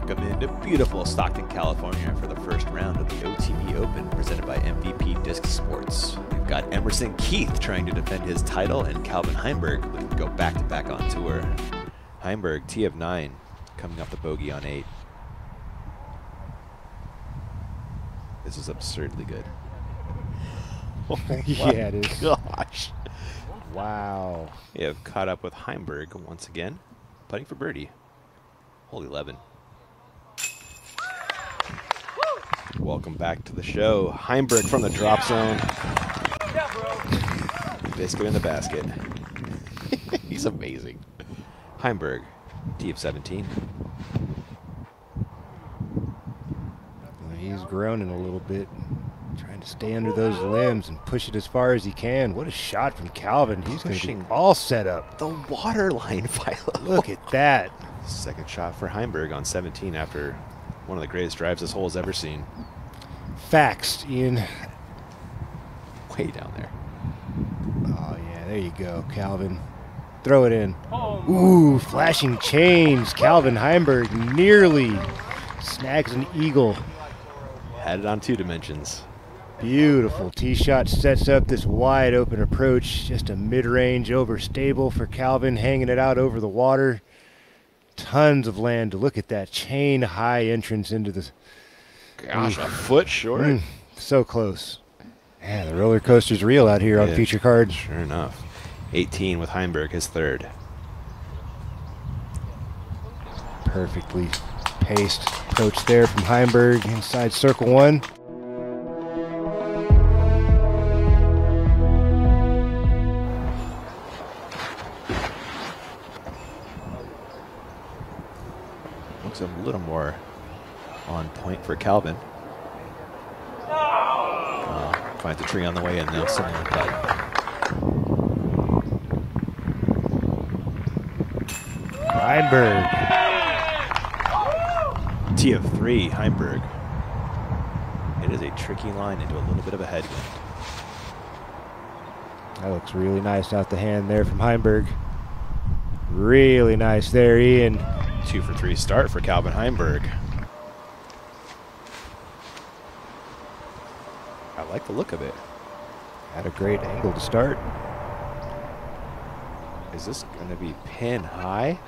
Welcome into beautiful Stockton, California for the first round of the OTB Open presented by MVP Disc Sports. We've got Emerson Keith trying to defend his title and Calvin Heimburg looking to go back-to-back on tour. Heimburg, tee of 9, coming off the bogey on 8. This is absurdly good. Oh yeah, it is. Gosh. Wow. We have caught up with Heimburg once again, putting for birdie. Hole 11. Welcome back to the show. Heimburg from the drop zone. Biscuit in the basket. He's amazing. Heimburg, tee of 17. He's groaning a little bit, trying to stay under those limbs and push it as far as he can. What a shot from Calvin. He's pushing all set up. The water line, Philo. Look at that. Second shot for Heimburg on 17 after one of the greatest drives this hole has ever seen. Facts, Ian. Way down there. Oh, yeah, there you go, Calvin. Throw it in. Ooh, flashing chains. Calvin Heimburg nearly snags an eagle. Had it on 2 dimensions. Beautiful tee shot sets up this wide open approach. Just a mid-range overstable for Calvin, hanging it out over the water. Tons of land to look at that chain high entrance into the. Gosh, a foot short. So close. Yeah, the roller coaster's real out here on feature cards. Sure enough. 18 with Heimburg, his third. Perfectly paced approach there from Heimburg inside circle 1. Looks a little more on point for Calvin. Finds the tree on the way in though, similar putt. Heimburg. Tee of 3, Heimburg. It is a tricky line into a little bit of a headwind. That looks really nice out the hand there from Heimburg. Really nice there, Ian. 2 for 3 start for Calvin Heimburg. I like the look of it. Had a great angle to start. Is this going to be pin high?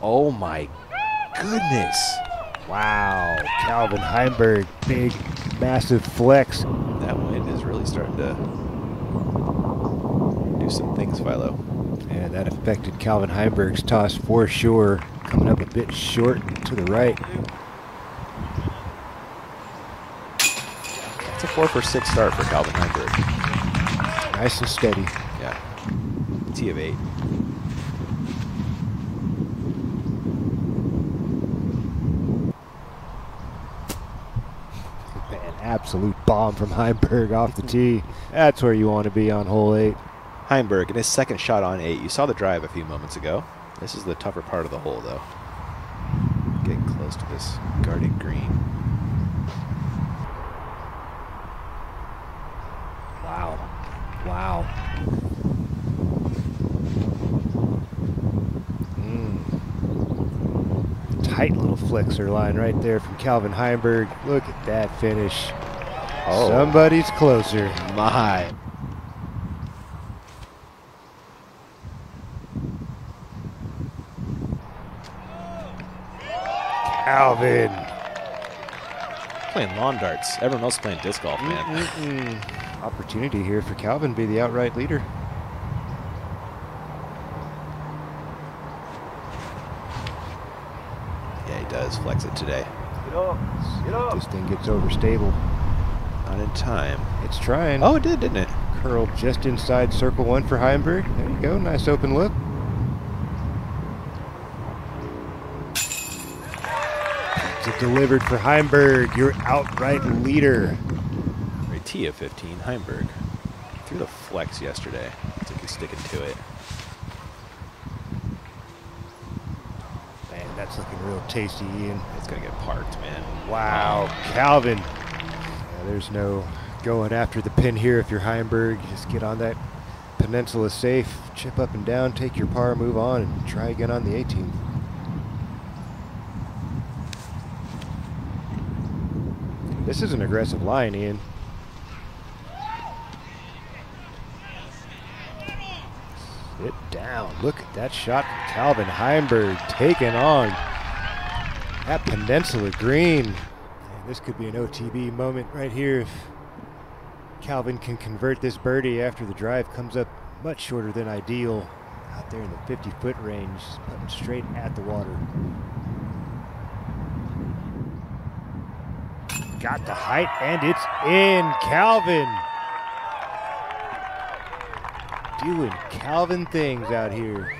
Oh my goodness. Wow, Calvin Heimburg, big, massive flex. That wind is really starting to do some things, Philo. Yeah, that affected Calvin Heimburg's toss for sure. Coming up a bit short to the right. It's a 4 for 6 start for Calvin Heimburg. Nice and steady. Yeah. Tee of 8. An absolute bomb from Heimburg off the tee. That's where you want to be on hole 8. Heimburg in his second shot on 8. You saw the drive a few moments ago. This is the tougher part of the hole, though. Getting close to this guarded green. Wow. Wow. Tight little flexor line right there from Calvin Heimburg. Look at that finish. Oh. Somebody's closer. My. Calvin. Playing lawn darts. Everyone else playing disc golf, man. Opportunity here for Calvin to be the outright leader. Yeah, he does flex it today. Get up. Get up. This thing gets overstable. Not in time. It's trying. Oh, it did, didn't it? Curled just inside circle 1 for Heimburg. There you go. Nice open look. It's delivered for Heimburg, your outright leader. Right, tee of 15, Heimburg. Threw the flex yesterday. Looks like he's sticking to it. Man, that's looking real tasty, Ian. It's going to get parked, man. Wow, Calvin. Yeah, there's no going after the pin here if you're Heimburg. You just get on that peninsula safe, chip up and down, take your par, move on, and try again on the 18th. This is an aggressive line, Ian. Sit down. Look at that shot from Calvin Heimburg, taking on that Peninsula green. And this could be an OTB moment right here if Calvin can convert this birdie after the drive comes up much shorter than ideal. Out there in the 50-foot range, putting straight at the water. Got the height, and it's in. Calvin doing Calvin things out here.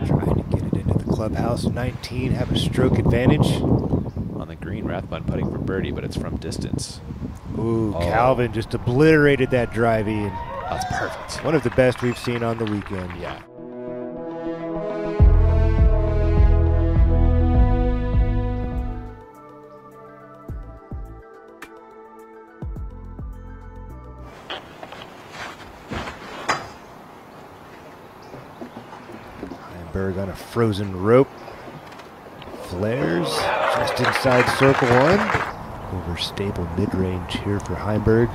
Trying to get it into the clubhouse. 19, have a stroke advantage. On the green, Rathbun putting for birdie, but it's from distance. Ooh, Calvin just obliterated that drive, Ian. That's perfect. One of the best we've seen on the weekend. Yeah. Heimburg on a frozen rope. Flares just inside circle one. Over stable mid-range here for Heimburg.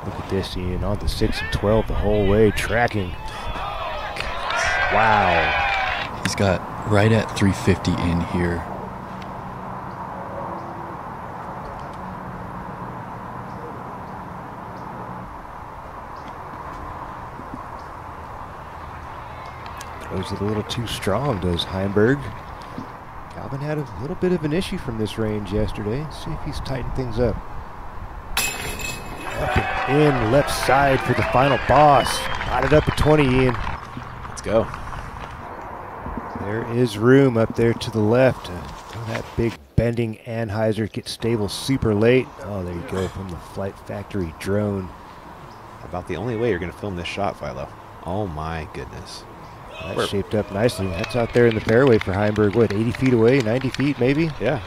Look at this, Ian, on the 6 and 12 the whole way, tracking. Wow. He's got right at 350 in here. Throws it a little too strong, does Heimburg. Calvin had a little bit of an issue from this range yesterday. Let's see if he's tightened things up. Up and in, left side for the final boss. Knotted up at 20, Ian. Let's go. There is room up there to the left. That big bending Anheuser gets stable super late. Oh, there you go, from the Flight Factory drone. About the only way you're going to film this shot, Philo. Oh my goodness. That's shaped up nicely. That's out there in the fairway for Heimburg. What, 80 feet away, 90 feet maybe? Yeah.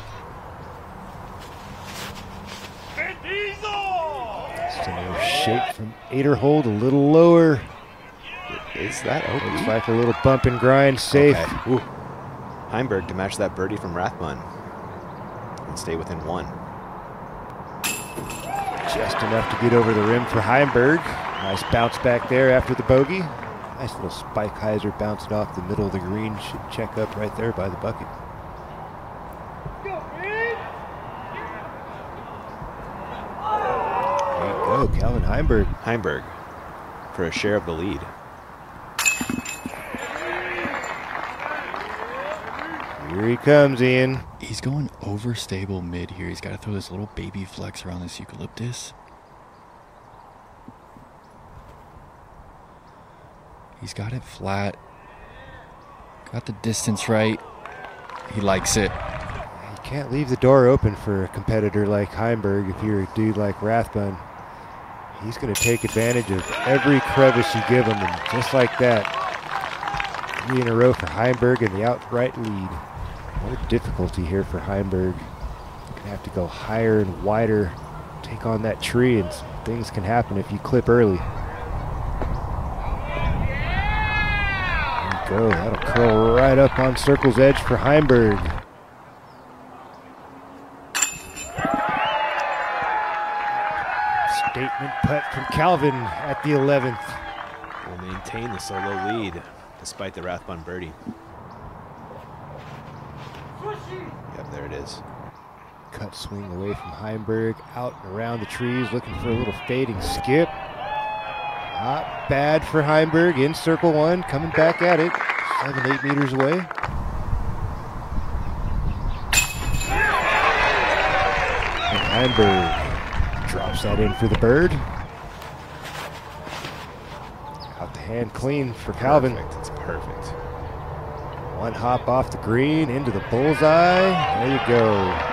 Similar shape from Aderhold, a little lower. Is that open? Looks like a little bump and grind, safe. Okay. Ooh. Heimburg to match that birdie from Rathbun and stay within one. Just enough to get over the rim for Heimburg. Nice bounce back there after the bogey. Nice little spike hyzer bounced off the middle of the green. Should check up right there by the bucket. There you go, Calvin Heimburg. Heimburg for a share of the lead. Here he comes, Ian. He's going over stable mid here. He's got to throw this little baby flex around this eucalyptus. He's got it flat. Got the distance right. He likes it. You can't leave the door open for a competitor like Heimburg if you're a dude like Rathbun. He's going to take advantage of every crevice you give him, and just like that, 3 in a row for Heimburg and the outright lead. More difficulty here for Heimburg. Going to have to go higher and wider, take on that tree, and things can happen if you clip early. Go. That'll curl right up on circle's edge for Heimburg. Statement putt from Calvin at the 11th. Will maintain the solo lead despite the Rathbun birdie. Yep, there it is. Cut swing away from Heimburg, out and around the trees, looking for a little fading skip. Not bad for Heimburg in circle one, coming back at it, 7-8 meters away. And Heimburg drops that in for the bird. Out the hand clean for Calvin. Perfect. It's perfect. One hop off the green into the bullseye. There you go.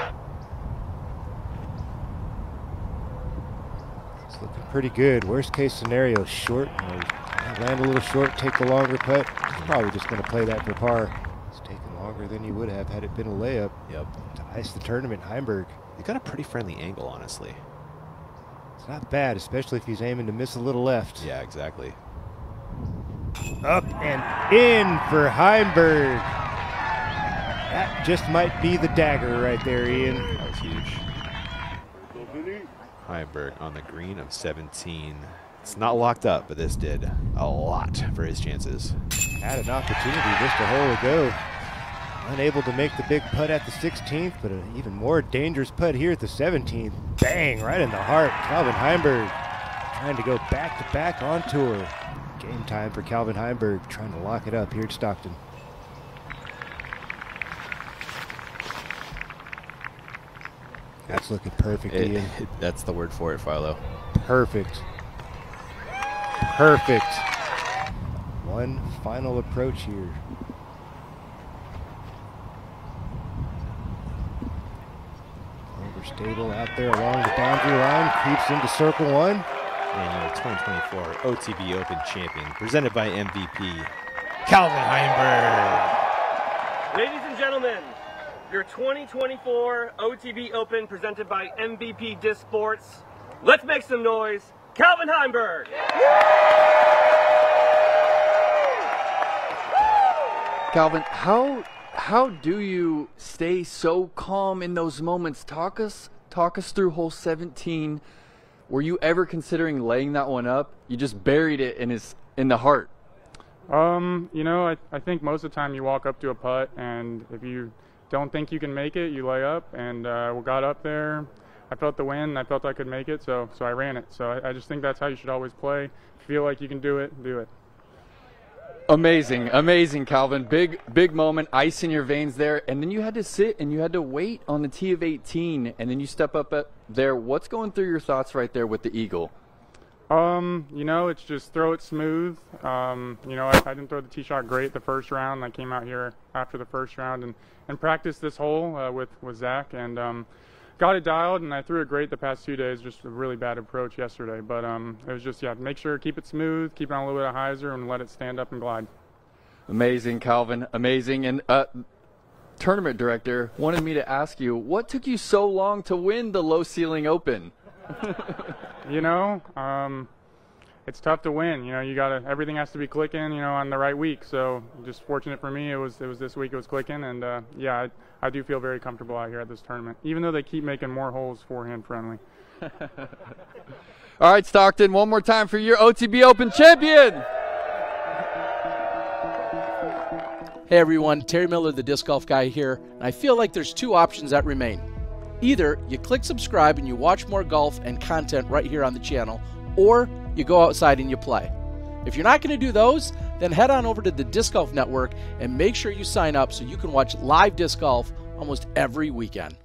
Pretty good. Worst case scenario, short. Land a little short, take the longer putt. He's probably just going to play that for par. It's taken longer than he would have had it been a layup. Yep. To ice the tournament, Heimburg. He got a pretty friendly angle, honestly. It's not bad, especially if he's aiming to miss a little left. Yeah, exactly. Up and in for Heimburg. That just might be the dagger right there, Ian. That was huge. Heimburg on the green of 17. It's not locked up, but this did a lot for his chances. Had an opportunity just a hole ago. Unable to make the big putt at the 16th, but an even more dangerous putt here at the 17th. Bang, right in the heart. Calvin Heimburg trying to go back-to-back on tour. Game time for Calvin Heimburg, trying to lock it up here at Stockton. That's looking perfect, Ian. That's the word for it, Philo. Perfect. Perfect. One final approach here. Overstable out there along the boundary line, creeps into circle one. And your 2024 OTB Open champion, presented by MVP, Calvin Heimburg. Ladies and gentlemen, your 2024 OTB Open presented by MVP Disc Sports. Let's make some noise. Calvin Heimburg. Calvin, how do you stay so calm in those moments? Talk us through hole 17. Were you ever considering laying that one up? You just buried it in the heart. You know, I think most of the time you walk up to a putt, and if you don't think you can make it, you lay up, and we got up there. I felt the wind, and I felt I could make it, so I ran it. So I just think that's how you should always play. Feel like you can do it, do it. Amazing, Calvin. Big moment, ice in your veins there, and then you had to sit and you had to wait on the tee of 18, and then you step up there. What's going through your thoughts right there with the eagle? You know, it's just throw it smooth. You know, I didn't throw the tee shot great the first round. I came out here after the first round and practiced this hole with Zach, and got it dialed, and I threw it great the past 2 days. Just a really bad approach yesterday, but it was just, yeah, make sure keep it smooth, keep it on a little bit of hyzer, and let it stand up and glide. Amazing, Calvin, amazing. And tournament director wanted me to ask you, what took you so long to win the Low Ceiling Open? You know, it's tough to win. You know, everything has to be clicking, you know, on the right week. So just fortunate for me, it was this week it was clicking, and yeah, I do feel very comfortable out here at this tournament, even though they keep making more holes forehand friendly. All right, Stockton, one more time for your OTB Open champion. Hey everyone, Terry Miller, the Disc Golf Guy here, and I feel like there's two options that remain. Either you click subscribe and you watch more golf and content right here on the channel, or you go outside and you play. If you're not going to do those, then head on over to the Disc Golf Network and make sure you sign up so you can watch live disc golf almost every weekend.